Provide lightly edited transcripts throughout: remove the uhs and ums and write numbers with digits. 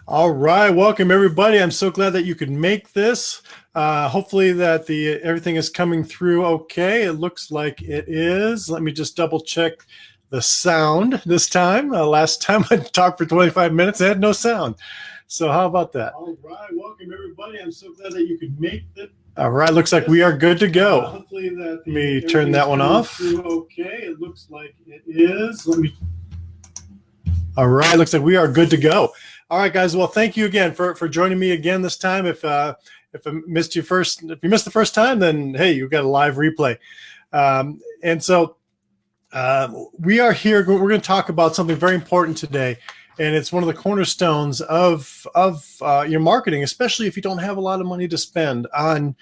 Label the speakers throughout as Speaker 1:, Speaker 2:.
Speaker 1: All right, welcome everybody. I'm so glad that you could make this. Hopefully that everything is coming through okay. It looks like it is. Let me just double check the sound this time. Last time I talked for 25 minutes, I had no sound. So how about that? All right, welcome everybody. I'm so glad that you could make this. All right, looks like we are good to go. Hopefully that let me turn that one off. Okay, it looks like it is. All right, looks like we are good to go. All right, guys. Well, thank you again for joining me again this time. If I missed you first, if you missed the first time, then hey, you got a live replay. And so we are here. We're going to talk about something very important today, and it's one of the cornerstones of your marketing, especially if you don't have a lot of money to spend on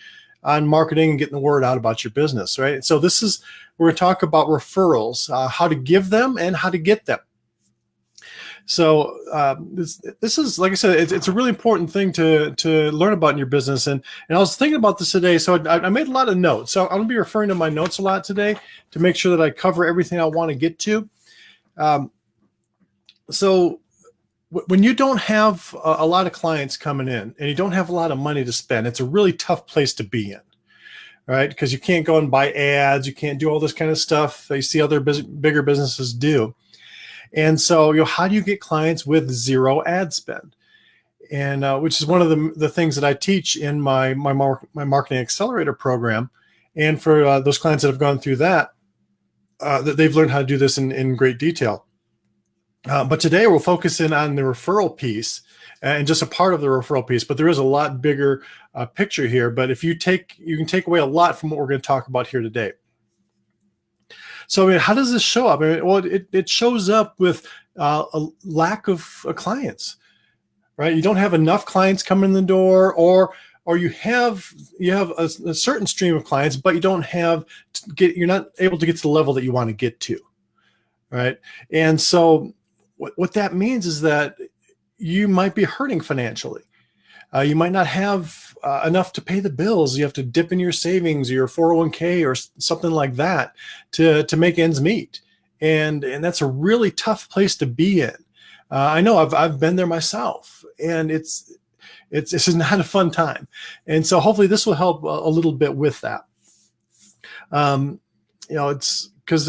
Speaker 1: marketing and getting the word out about your business, right? So we're going to talk about referrals, how to give them and how to get them. So this is, like I said, it's a really important thing to learn about in your business. And I was thinking about this today, so I made a lot of notes. So I'm going to be referring to my notes a lot today to make sure that I cover everything I want to get to. So when you don't have a lot of clients coming in and you don't have a lot of money to spend, it's a really tough place to be in, right? Because you can't go and buy ads, you can't do all this kind of stuff that you see other bigger businesses do. And so, how do you get clients with zero ad spend? And which is one of the things that I teach in my marketing accelerator program. And for those clients that have gone through that they've learned how to do this in great detail. But today we'll focus in on the referral piece and just a part of the referral piece. But there is a lot bigger picture here. But if you can take away a lot from what we're going to talk about here today. So, how does this show up? Well, it shows up with a lack of clients, right? You don't have enough clients coming in the door, or you have a certain stream of clients, but you don't you're not able to get to the level that you want to get to, right? And so, what that means is that you might be hurting financially. You might not have enough to pay the bills. You have to dip in your savings or your 401k or something like that to make ends meet. And that's a really tough place to be in. I know I've been there myself, and it's not a fun time. And so hopefully this will help a little bit with that. It's because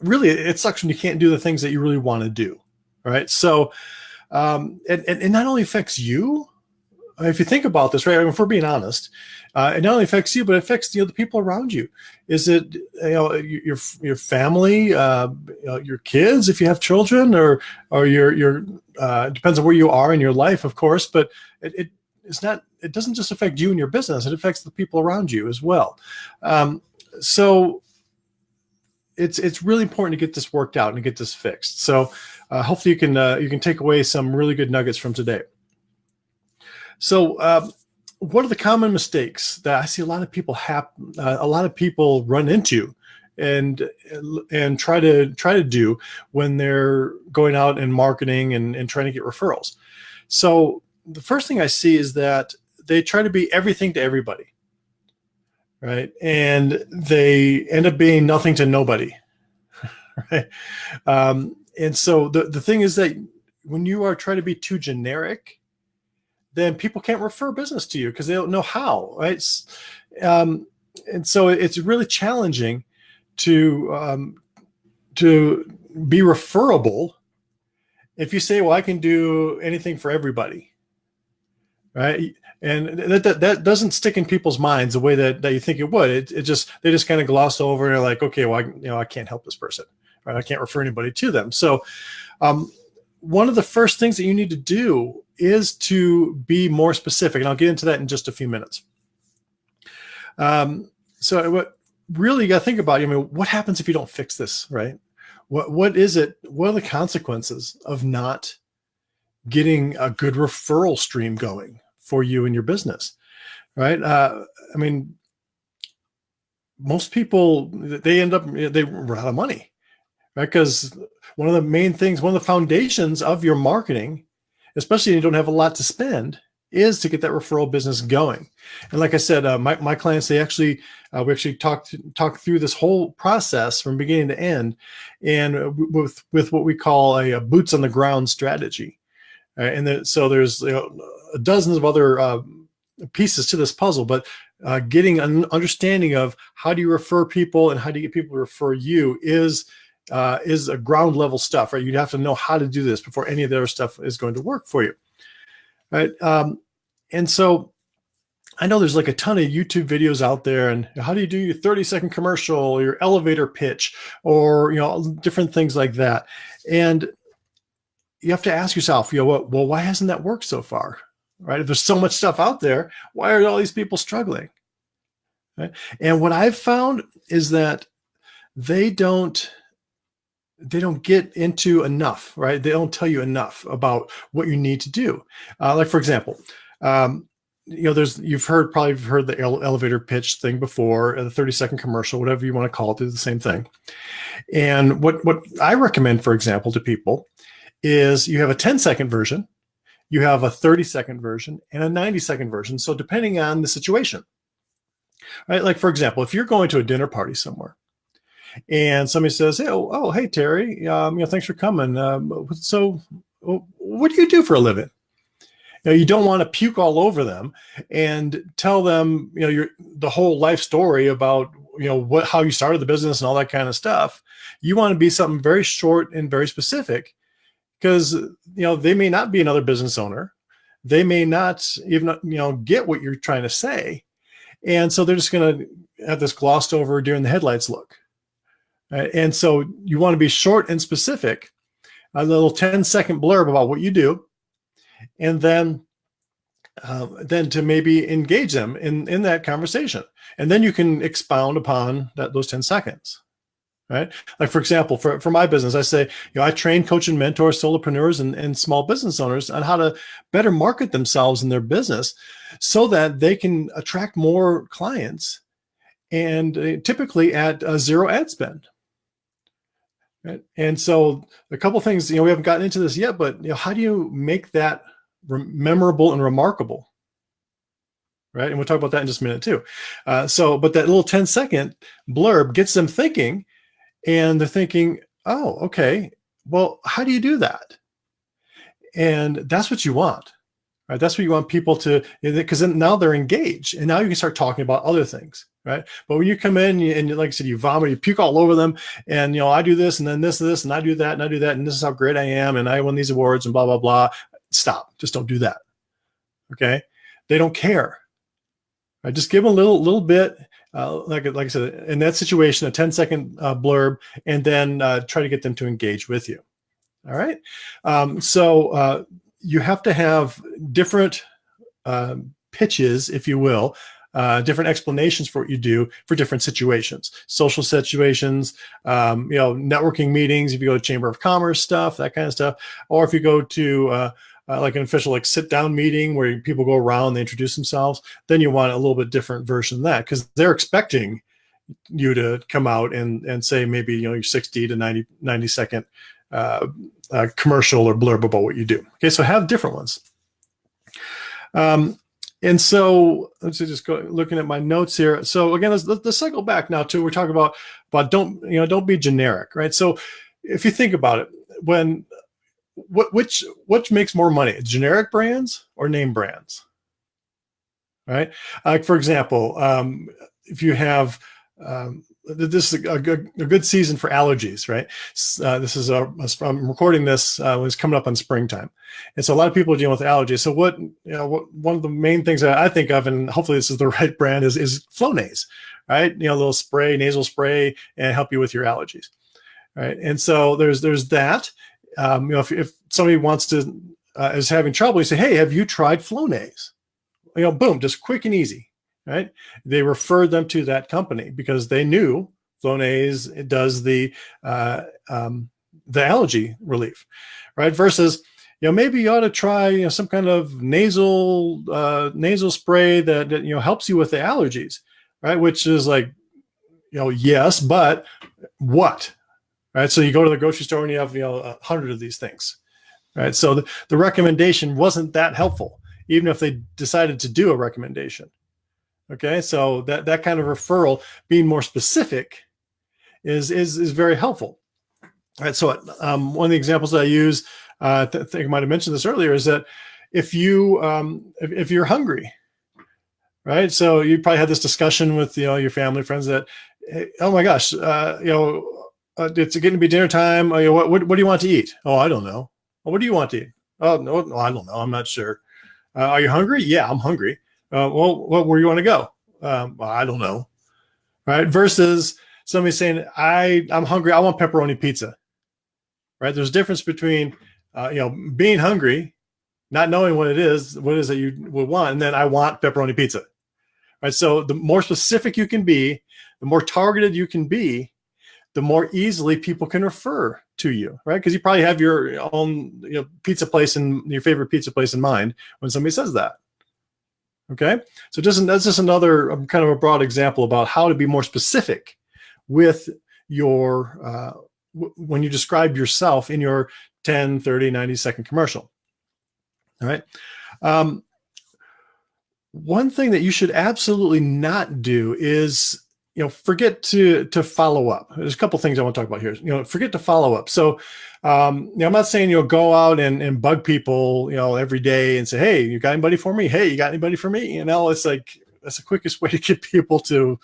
Speaker 1: really it sucks when you can't do the things that you really want to do. Right. So it not only affects you. If you think about this, right? If we're being honest, it not only affects you, but it affects the people around you. Is it your family, your kids, if you have children, or your depends on where you are in your life, of course. But it's not. It doesn't just affect you and your business; it affects the people around you as well. So it's really important to get this worked out and get this fixed. So hopefully you can take away some really good nuggets from today. So, what are the common mistakes that I see a lot of people run into and try to do when they're going out and marketing and trying to get referrals? So, the first thing I see is that they try to be everything to everybody, right? And they end up being nothing to nobody, right? And so the thing is that when you are trying to be too generic, then people can't refer business to you because they don't know how, right? And so it's really challenging to be referable if you say, well, I can do anything for everybody, right? And that doesn't stick in people's minds the way that you think it would. They just kind of gloss over and they're like, okay, well, I can't help this person, right? I can't refer anybody to them. So one of the first things that you need to do is to be more specific. And I'll get into that in just a few minutes. So what really you got to think about, what happens if you don't fix this, right? What is it? What are the consequences of not getting a good referral stream going for you and your business, right? Most people, they run out of money, right? Because one of the foundations of your marketing, especially if you don't have a lot to spend, is to get that referral business going. And like I said, my clients, we actually talked through this whole process from beginning to end, and with what we call a boots on the ground strategy. right? And then, so there's dozens of other pieces to this puzzle, but getting an understanding of how do you refer people and how do you get people to refer you is a ground level stuff, right? You'd have to know how to do this before any of the other stuff is going to work for you, right? And so I know there's like a ton of YouTube videos out there, and how do you do your 30-second commercial, your elevator pitch, or different things like that. And you have to ask yourself, well, why hasn't that worked so far, right? If there's so much stuff out there, why are all these people struggling, right? And what I've found is that they don't get into enough, right? They don't tell you enough about what you need to do. Like, for example, you've probably heard the elevator pitch thing before, the 30-second commercial, whatever you want to call it, do the same thing. And what I recommend, for example, to people is you have a 10-second version, you have a 30-second version, and a 90-second version. So depending on the situation, right? Like, for example, if you're going to a dinner party somewhere and somebody says, hey, Terry, thanks for coming. So what do you do for a living? You don't want to puke all over them and tell them, the whole life story about, how you started the business and all that kind of stuff. You want to be something very short and very specific, because, they may not be another business owner. They may not even, get what you're trying to say. And so they're just going to have this glossed over deer in the headlights look. Right? And so you want to be short and specific, a little 10-second blurb about what you do. And then to maybe engage them in that conversation. And then you can expound upon those 10 seconds, right? Like, for example, for my business, I say, I train, coach, and mentor solopreneurs and small business owners on how to better market themselves in their business so that they can attract more clients, and typically at zero ad spend. Right? And so a couple things, we haven't gotten into this yet, but how do you make that memorable and remarkable, right? And we'll talk about that in just a minute too. But that little 10-second blurb gets them thinking, and they're thinking, oh, okay, well, how do you do that? And that's what you want, right? That's what you want people to, because then now they're engaged, and now you can start talking about other things, right? But when you come in and like I said, you vomit, you puke all over them, and I do this, and then this, and I do that, and I do that, and this is how great I am, and I won these awards, and blah, blah, blah. Stop. Just don't do that. Okay. They don't care. Right? Just give them a little bit, like I said, in that situation, a 10-second blurb, and then try to get them to engage with you. All right. So you have to have different pitches, if you will, different explanations for what you do for different situations, social situations, networking meetings, if you go to Chamber of Commerce stuff, that kind of stuff, or if you go to like an official sit down meeting where people go around, they introduce themselves, then you want a little bit different version of that, because they're expecting you to come out and say maybe your 60 to 90 second commercial or blurb about what you do. Okay, so have different ones. And so let's just go looking at my notes here. So again, let's cycle back now to, we're talking about don't be generic, right? So if you think about it, which makes more money, generic brands or name brands, right? Like, for example, if you have, this is a good season for allergies, right? I'm recording this when it's coming up on springtime. And so a lot of people are dealing with allergies. So one of the main things that I think of, and hopefully this is the right brand, is Flonase, right? A little spray, nasal spray, and help you with your allergies, right? And so there's that. If somebody wants to, is having trouble, you say, hey, have you tried Flonase? Boom, just quick and easy, right? They referred them to that company because they knew Flonase does the allergy relief, right? Versus, maybe you ought to try some kind of nasal spray that helps you with the allergies, right? Which is like, yes, but what? Right. So you go to the grocery store and you have 100 of these things. Right. So the recommendation wasn't that helpful, even if they decided to do a recommendation. Okay. So that kind of referral, being more specific, is very helpful. All right. So one of the examples that I use, I think I might have mentioned this earlier, is that if if you're hungry, right? So you probably had this discussion with your family, friends that, hey, oh my gosh, it's getting to be dinner time. What do you want to eat? Oh, I don't know. Well, what do you want to eat? Oh no, I don't know. I'm not sure. Are you hungry? Yeah, I'm hungry. Well, where do you want to go? Well, I don't know. Right? Versus somebody saying, I'm hungry. I want pepperoni pizza. Right? There's a difference between being hungry, not knowing what it is that you would want, and then I want pepperoni pizza. Right? So the more specific you can be, the more targeted you can be, the more easily people can refer to you, right? Because you probably have your own pizza place and your favorite pizza place in mind when somebody says that. Okay, so that's just another kind of a broad example about how to be more specific with your when you describe yourself in your 10, 30, 90-second commercial. All right. One thing that you should absolutely not do is forget to follow up. There's a couple things I want to talk about here. Forget to follow up. So I'm not saying go out and bug people every day and say, hey, you got anybody for me? Hey, you got anybody for me? It's like that's the quickest way to get people to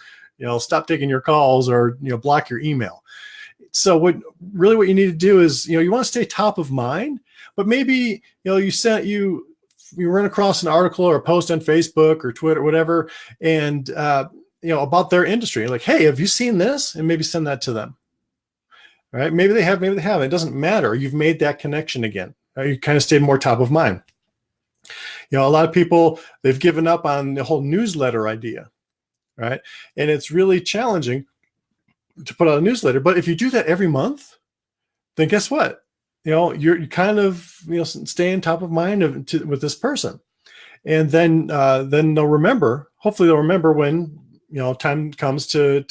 Speaker 1: stop taking your calls or block your email. So what you need to do is you want to stay top of mind, but maybe you run across an article or a post on Facebook or Twitter, whatever, and about their industry, like, hey, have you seen this? And maybe send that to them. All right, maybe they have, maybe they haven't. It doesn't matter. You've made that connection again. You kind of stayed more top of mind. A lot of people, they've given up on the whole newsletter idea, right? And it's really challenging to put out a newsletter. But if you do that every month, then guess what? You're kind of staying top of mind with this person, and then they'll remember. Hopefully, they'll remember when time comes to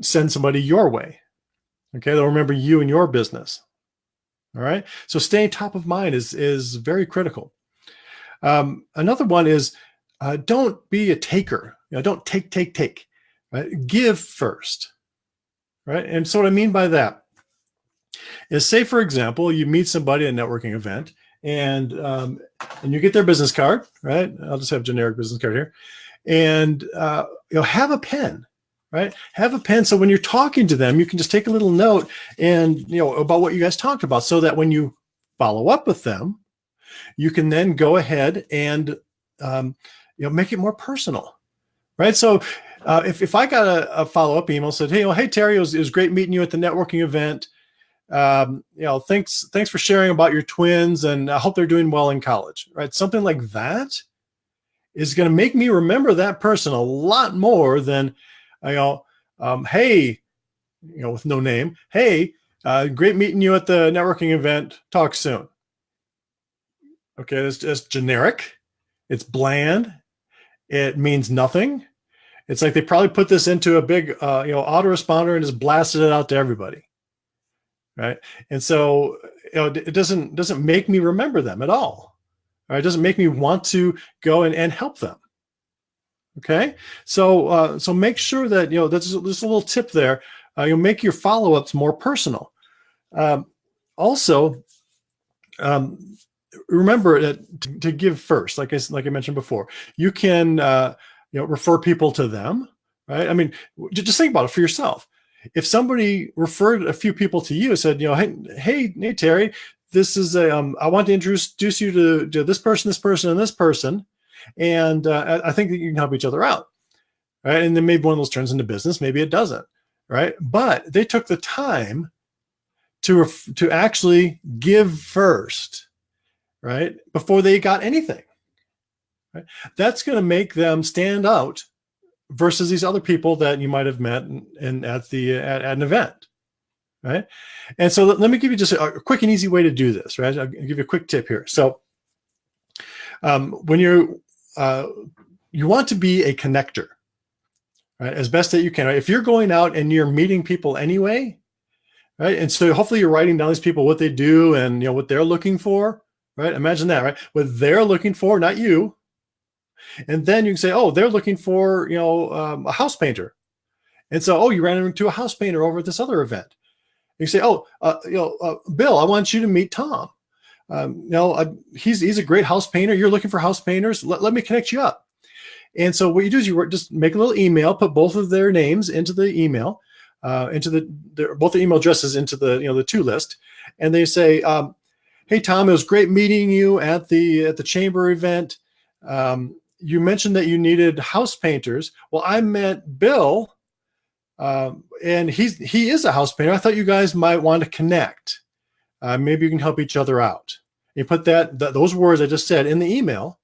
Speaker 1: send somebody your way. Okay, they'll remember you and your business. All right, so staying top of mind is very critical. Another one is don't be a taker. Don't take. Right, give first. Right, and so what I mean by that is, say for example, you meet somebody at a networking event, and you get their business card, right? I'll just have a generic business card here, and have a pen, right? Have a pen so when you're talking to them, you can just take a little note and about what you guys talked about, so that when you follow up with them, you can then go ahead and make it more personal, right? So if I got a follow up email said, hey Terry, it was great meeting you at the networking event. Thanks for sharing about your twins, and I hope they're doing well in college, right? Something like that is going to make me remember that person a lot more than, hey, with no name, hey, great meeting you at the networking event. Talk soon. Okay, that's just generic. It's bland. It means nothing. It's like they probably put this into a big, autoresponder and just blasted it out to everybody. Right. And so, it doesn't make me remember them at all. Right? It doesn't make me want to go and help them. Okay. So, so make sure that, there's a little tip there. You'll make your follow-ups more personal. Also, remember that to give first, like I mentioned before, you can, refer people to them. Right. I mean, just think about it for yourself. If somebody referred a few people to you and said, hey, Terry, this is I want to introduce you to this person, and this person, and I think that you can help each other out, right? And then maybe one of those turns into business, maybe it doesn't, right? But they took the time to actually give first, right, before they got anything. Right? That's going to make them stand out versus these other people that you might have met at an event, right? And so let me give you just a quick and easy way to do this, right? I'll give you a quick tip here. So when you want to be a connector, right, as best that you can. Right? If you're going out and you're meeting people anyway, right, and so hopefully you're writing down these people, what they do and what they're looking for, right? Imagine that, right? What they're looking for, not you. And then you can say, oh, they're looking for, a house painter. And so, oh, you ran into a house painter over at this other event. And you say, oh, Bill, I want you to meet Tom. He's a great house painter. You're looking for house painters. Let me connect you up. And so what you do is you just make a little email, put both of their names into the email, both the email addresses into the to list, and they say, "Hey Tom, it was great meeting you at the chamber event. You mentioned that you needed house painters. Well, I met Bill, and he is a house painter. I thought you guys might want to connect. Maybe you can help each other out." You put those words I just said in the email.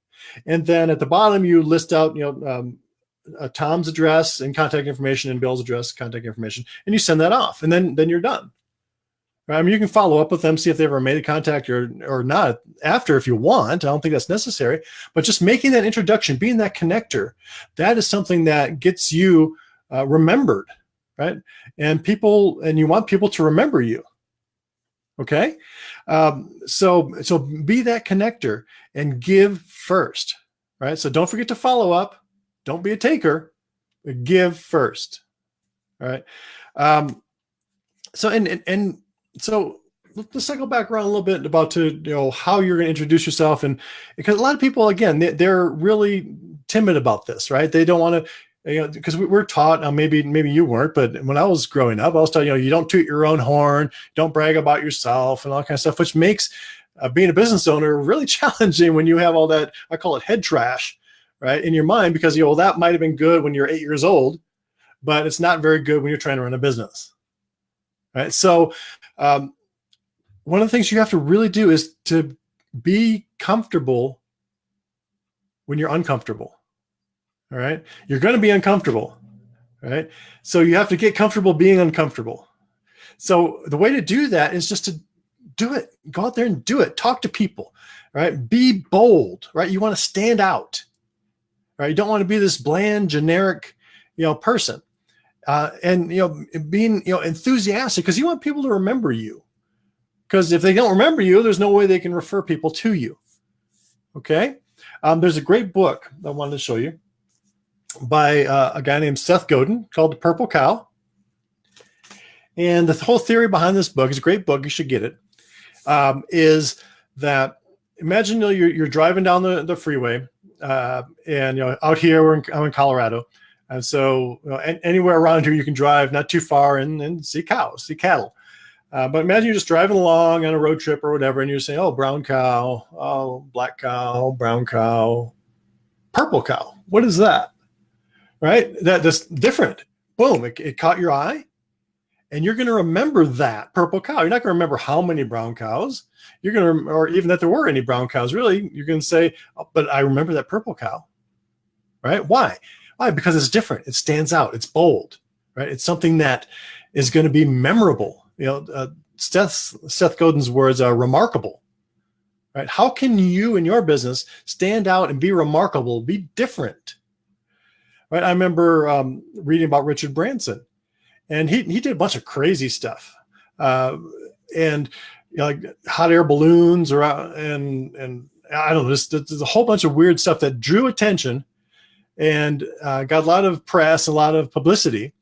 Speaker 1: And then at the bottom, you list out, Tom's address and contact information and Bill's address, contact information, and you send that off, and then you're done. Right? I mean, you can follow up with them, see if they ever made a contact or not after if you want. I don't think that's necessary, but just making that introduction, being that connector, that is something that gets you remembered, right? And you want people to remember you. Okay. So be that connector and give first, right? So don't forget to follow up. Don't be a taker, but give first. All right. So let's cycle back around a little bit about how you're going to introduce yourself. And because a lot of people, again, they're really timid about this, right? They don't want to, because we're taught, now maybe you weren't, but when I was growing up, I was taught, you don't toot your own horn, don't brag about yourself and all that kind of stuff, which makes being a business owner really challenging when you have all that, I call it head trash, right, in your mind, because, that might have been good when you're 8 years old, but it's not very good when you're trying to run a business, right? So one of the things you have to really do is to be comfortable when you're uncomfortable. All right. You're going to be uncomfortable. Right. So you have to get comfortable being uncomfortable. So the way to do that is just to do it. Go out there and do it. Talk to people. Right. Be bold. Right. You want to stand out. Right. You don't want to be this bland, generic, person. And being enthusiastic, because you want people to remember you. Because if they don't remember you, there's no way they can refer people to you. Okay. There's a great book I wanted to show you by a guy named Seth Godin called The Purple Cow. And the whole theory behind this book is a great book. You should get it. Is that imagine you're driving down the freeway, and out here I'm in Colorado, and so anywhere around here you can drive not too far and see cows, see cattle. But imagine you're just driving along on a road trip or whatever, and you're saying, "Oh, brown cow, oh, black cow, brown cow, purple cow. What is that?" Right? That's different. Boom! It caught your eye, and you're going to remember that purple cow. You're not going to remember how many brown cows. You're going to, or even that there were any brown cows. Really, you're going to say, "Oh, but I remember that purple cow." Right? Why? Why? Because it's different. It stands out. It's bold. Right? It's something that is going to be memorable. Seth Godin's words are remarkable. Right? How can you in your business stand out and be remarkable, be different? Right? I remember reading about Richard Branson, and he did a bunch of crazy stuff, and like hot air balloons, and I don't know, there's a whole bunch of weird stuff that drew attention and got a lot of press, a lot of publicity,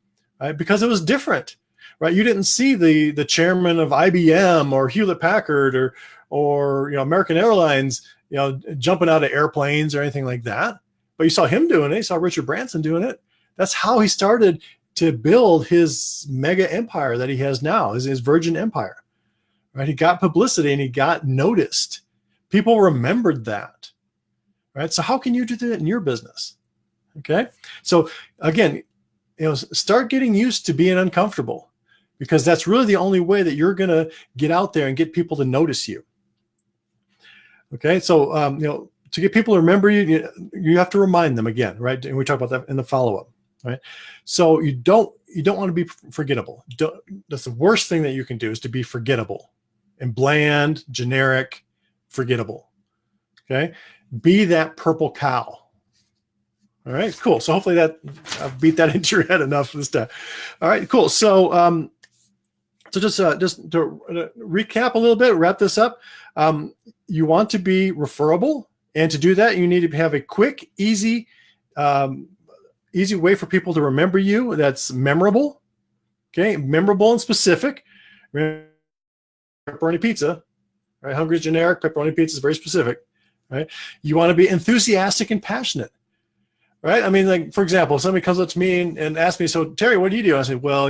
Speaker 1: right? Because it was different. Right, you didn't see the chairman of IBM or Hewlett Packard or American Airlines jumping out of airplanes or anything like that, but you saw him doing it. You saw Richard Branson doing it. That's how he started to build his mega empire that he has now, his Virgin Empire. Right, he got publicity and he got noticed. People remembered that. Right, so how can you do that in your business? Okay, so again, start getting used to being uncomfortable, because that's really the only way that you're going to get out there and get people to notice you. Okay, so to get people to remember you, you have to remind them again, right? And we talk about that in the follow-up, right? So you don't want to be forgettable. That's the worst thing that you can do, is to be forgettable and bland, generic, forgettable. Okay, be that purple cow. All right, cool. So hopefully that I've beat that into your head enough this time. All right, cool. So just to recap a little bit, wrap this up. You want to be referable, and to do that, you need to have a quick, easy easy way for people to remember you that's memorable. Okay, memorable and specific. Pepperoni pizza, right? Hungry is generic. Pepperoni pizza is very specific, right? You want to be enthusiastic and passionate, right? I mean, like, for example, if somebody comes up to me and asks me, so Terry, what do you do? I say, well,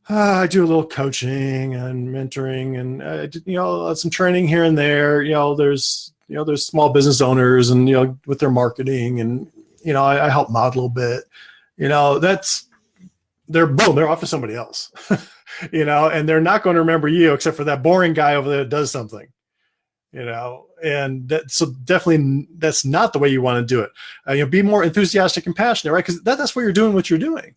Speaker 1: I do a little coaching and mentoring and, some training here and there. There's small business owners and, with their marketing and, I help them out a little bit, they're off to somebody else, and they're not going to remember you except for that boring guy over there that does something, and so definitely that's not the way you want to do it. Be more enthusiastic and passionate, right? Because that's what you're doing,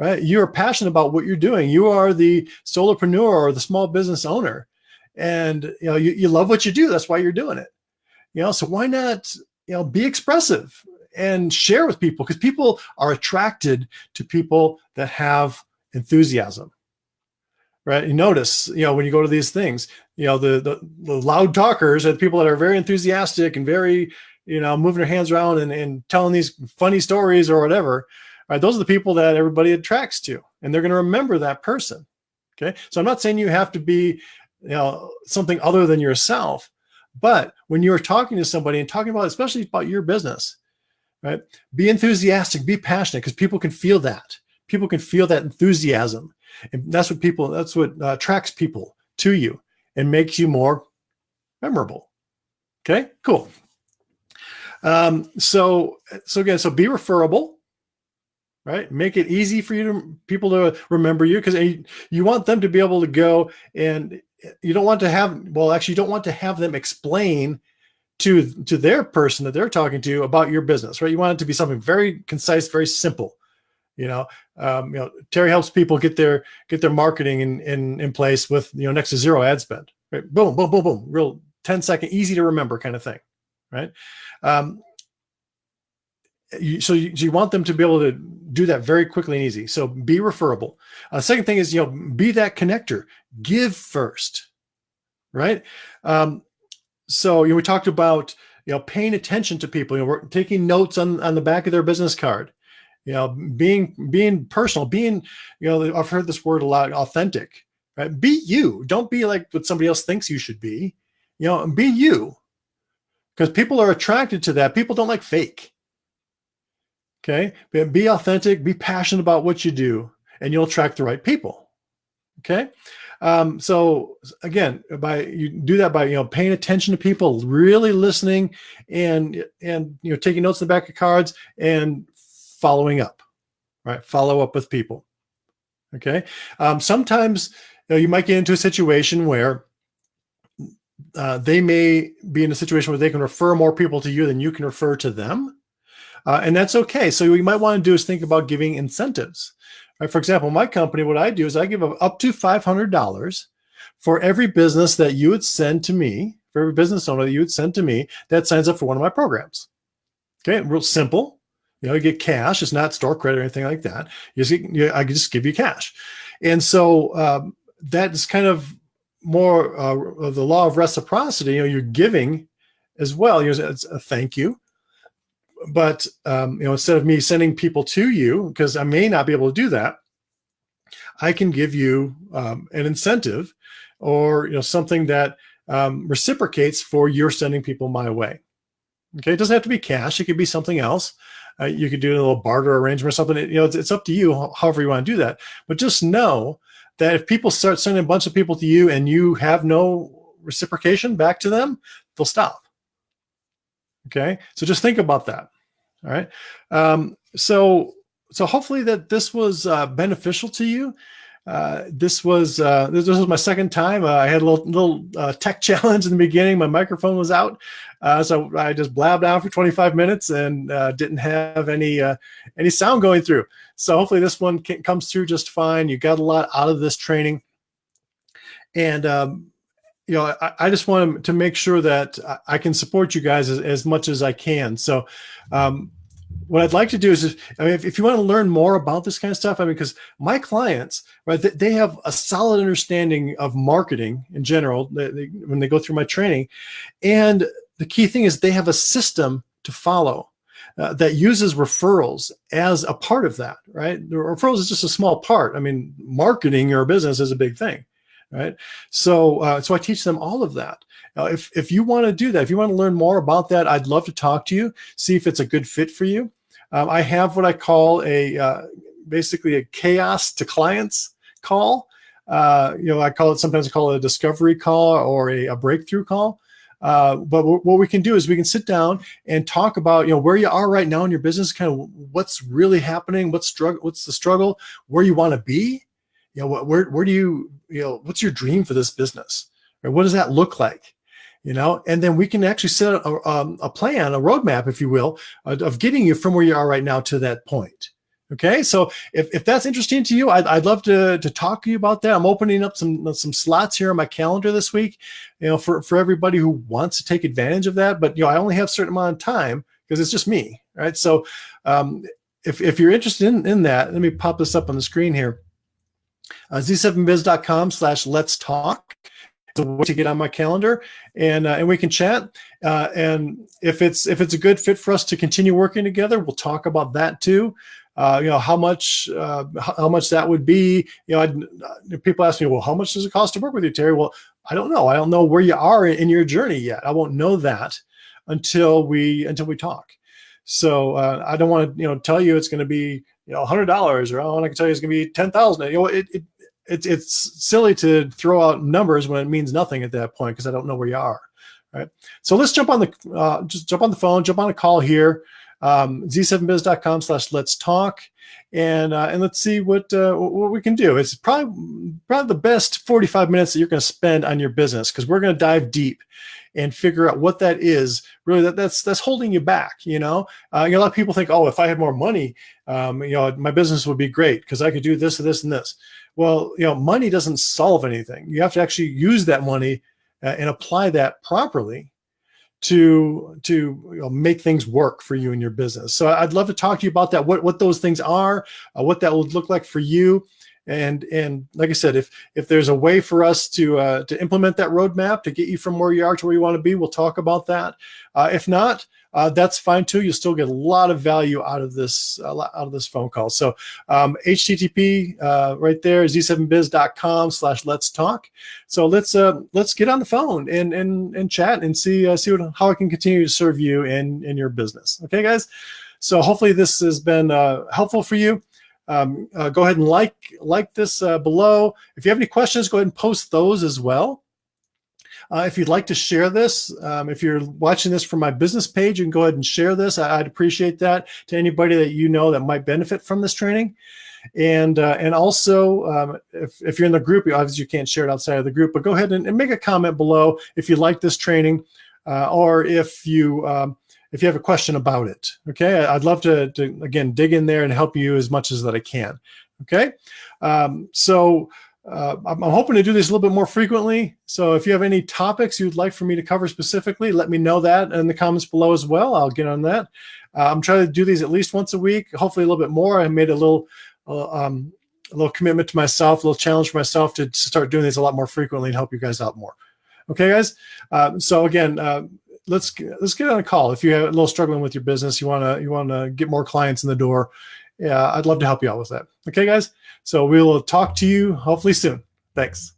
Speaker 1: right? You're passionate about what you're doing. You are the solopreneur or the small business owner, and, you love what you do. That's why you're doing it, so why not, be expressive and share with people, because people are attracted to people that have enthusiasm, right? You notice, when you go to these things, the loud talkers are the people that are very enthusiastic and very, moving their hands around and telling these funny stories or whatever, right? Those are the people that everybody attracts to, and they're going to remember that person. Okay. So I'm not saying you have to be, something other than yourself, but when you're talking to somebody and talking about, especially about your business, right? Be enthusiastic, be passionate, because people can feel that. People can feel that enthusiasm. And that's what attracts people to you and makes you more memorable. Okay, cool. So be referable, right? Make it easy for people to remember you, because you want them to be able to go, and you don't want to have them explain to their person that they're talking to about your business, right? You want it to be something very concise, very simple. Terry helps people get their marketing in place with, next to zero ad spend, right? Boom, boom, boom, boom, real 10-second, easy to remember kind of thing, right? So you want them to be able to do that very quickly and easy. So be referable. Second thing is, be that connector. Give first, right? So we talked about, paying attention to people. We're taking notes on the back of their business card. Being personal, I've heard this word a lot, authentic, right? Be you. Don't be like what somebody else thinks you should be. Be you, because people are attracted to that. People don't like fake. Okay, be authentic. Be passionate about what you do, and you'll attract the right people. Okay. So again, you do that by, paying attention to people, really listening, and taking notes in the back of cards and following up, right? Follow up with people. Okay. Sometimes you might get into a situation where they may be in a situation where they can refer more people to you than you can refer to them. And that's okay. So what you might want to do is think about giving incentives. Right? For example, my company, what I do is I give up to $500 for every business that you would send to me, for every business owner that you would send to me that signs up for one of my programs. Okay, real simple. You get cash. It's not store credit or anything like that. I just give you cash. And so that is kind of more of the law of reciprocity. You're giving as well. It's a thank you. But instead of me sending people to you, because I may not be able to do that, I can give you an incentive, or something that reciprocates for your sending people my way. Okay, it doesn't have to be cash; it could be something else. You could do a little barter arrangement or something. It's up to you, however you want to do that. But just know that if people start sending a bunch of people to you and you have no reciprocation back to them, they'll stop. Okay, so just think about that. All right. So hopefully that this was beneficial to you. This was my second time. I had a little tech challenge in the beginning. My microphone was out, so I just blabbed out for 25 minutes and didn't have any sound going through. So hopefully this one comes through just fine. You got a lot out of this training, and I just want to make sure that I can support you guys as much as I can. So what I'd like to do is, if you want to learn more about this kind of stuff, because my clients, right, they have a solid understanding of marketing in general when they go through my training. And the key thing is they have a system to follow. that uses referrals as a part of that, right? The referrals is just a small part. I mean, marketing your business is a big thing, right? So, so I teach them all of that. If you want to do that, if you want to learn more about that, I'd love to talk to you, see if it's a good fit for you. I have what I call basically a chaos to clients call. Sometimes I call it a discovery call or a breakthrough call. But what we can do is we can sit down and talk about, where you are right now in your business, kind of what's really happening, what's the struggle, where you want to be, where do you, what's your dream for this business, or what does that look like? And then we can actually set a plan, a roadmap, if you will, of getting you from where you are right now to that point. Okay, so if that's interesting to you, I'd love to talk to you about that. I'm opening up some slots here on my calendar this week, for everybody who wants to take advantage of that. But I only have a certain amount of time because it's just me, right? So if you're interested in that, let me pop this up on the screen here. z7biz.com/let's talk. It's a way to get on my calendar, and we can chat. And if it's a good fit for us to continue working together, we'll talk about that too. How much that would be. People ask me, well, how much does it cost to work with you, Terry? Well, I don't know. I don't know where you are in your journey yet. I won't know that until we talk. So I don't want to tell you it's going to be $100, or all I can tell you it's going to be $10,000. It's silly to throw out numbers when it means nothing at that point, because I don't know where you are. Right. So let's jump on the phone, jump on a call here. z7biz.com/let's talk, and let's see what we can do. It's probably the best 45 minutes that you're going to spend on your business, because we're going to dive deep and figure out what that is really that's holding you back. A lot of people think, oh, if I had more money, my business would be great because I could do this and this and this. Well, money doesn't solve anything. You have to actually use that money and apply that properly to make things work for you in your business. So I'd love to talk to you about that, what those things are, what that would look like for you. And like I said, if there's a way for us to implement that roadmap to get you from where you are to where you want to be, we'll talk about that. If not, that's fine too. You'll still get a lot of value out of this phone call. So HTTP right there, z7biz.com/let's talk. So let's get on the phone and chat and see how I can continue to serve you in your business. Okay, guys. So hopefully this has been helpful for you. Go ahead and like this below. If you have any questions, go ahead and post those as well. If you'd like to share this, if you're watching this from my business page, you can go ahead and share this. I'd appreciate that to anybody that that might benefit from this training. And also, if you're in the group, obviously you can't share it outside of the group, but go ahead and make a comment below if you like this training, or if you have a question about it. Okay, I'd love to again dig in there and help you as much as that I can. Okay, so I'm hoping to do this a little bit more frequently. So if you have any topics you'd like for me to cover specifically, let me know that in the comments below as well. I'll get on that. I'm trying to do these at least once a week, hopefully a little bit more. I made a little commitment to myself, a little challenge for myself to start doing these a lot more frequently and help you guys out more. Okay, guys. So again, let's get on a call. If you're a little struggling with your business, you want to get more clients in the door. Yeah, I'd love to help you out with that. Okay, guys. So we will talk to you hopefully soon. Thanks.